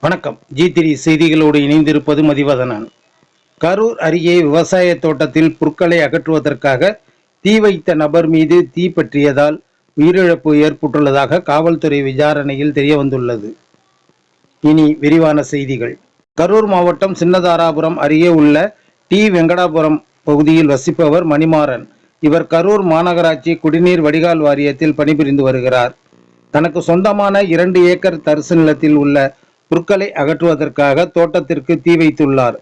வணக்கம். G3 செய்திகளோடு இணைந்திருப்பது மதிவதனன். கரூர் அருகே விவசாய தோட்டத்தில் புற்களை அகற்றுவதற்காக தீ வைத்த நபர் மீது தீ பற்றியதால் உயிரிழப்பு ஏற்பட்டுள்ளதாக காவல்துறை விசாரணையில் தெரியவந்துள்ளது. இனி விரிவான செய்திகள். கரூர் மாவட்டம் சின்னதாராபுரம் அருகே உள்ள டி. வெங்கடாபுரம் பகுதியில் வசிப்பவர் மணிமாறன். இவர் கரூர் மாநகராட்சி குடிநீர் வடிகால் வாரியத்தில் பணிபுரிந்து வருகிறார். தனக்கு சொந்தமான 2 ஏக்கர் தரிசு நிலத்தில் உள்ள புற்களை அகற்றுவதற்காக தோட்டத்திற்கு தீ வைத்துள்ளார்.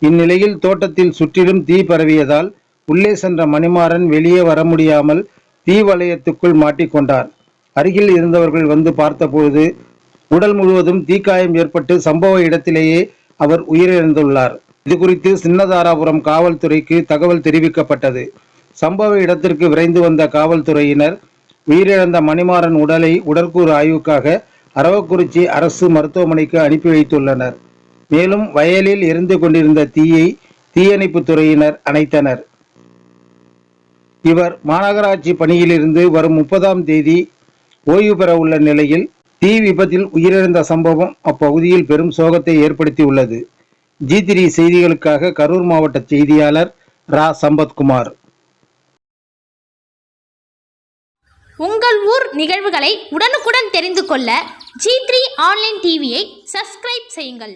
இந்நிலையில் தோட்டத்தில் சுற்றிலும் தீ பரவியதால் உள்ளே சென்ற மணிமாறன் வெளியே வர முடியாமல் தீ வளையத்துக்குள் மாட்டிக்கொண்டார். அருகில் இருந்தவர்கள் வந்து பார்த்தபோது உடல் முழுவதும் தீக்காயம் ஏற்பட்டு சம்பவ இடத்திலேயே அவர் உயிரிழந்துள்ளார். இதுகுறித்து சின்னதாராபுரம் காவல்துறைக்கு தகவல் தெரிவிக்கப்பட்டது. சம்பவ இடத்திற்கு விரைந்து வந்த காவல்துறையினர் உயிரிழந்த மணிமாறன் உடலை உடற்கூறு ஆய்வுக்காக அரவக்குறிச்சி அரசு மருத்துவமனைக்கு அனுப்பி வைத்துள்ளனர். மேலும் வயலில் எரிந்து கொண்டிருந்த தீயை தீயணைப்பு துறையினர் அணைத்தனர். இவர் மாநகராட்சி பணியிலிருந்து வரும் 30ஆம் தேதி ஓய்வு பெற உள்ள நிலையில் தீ விபத்தில் உயிரிழந்த சம்பவம் அப்பகுதியில் பெரும் சோகத்தை ஏற்படுத்தியுள்ளது. G3 செய்திகளுக்காக கரூர் மாவட்ட செய்தியாளர் ரா. சம்பத்குமார். உங்கள் ஊர் நிகழ்வுகளை உடனுக்குடன் தெரிந்து கொள்ள G3 ஆன்லைன் டிவியை சப்ஸ்கிரைப் செய்யுங்கள்.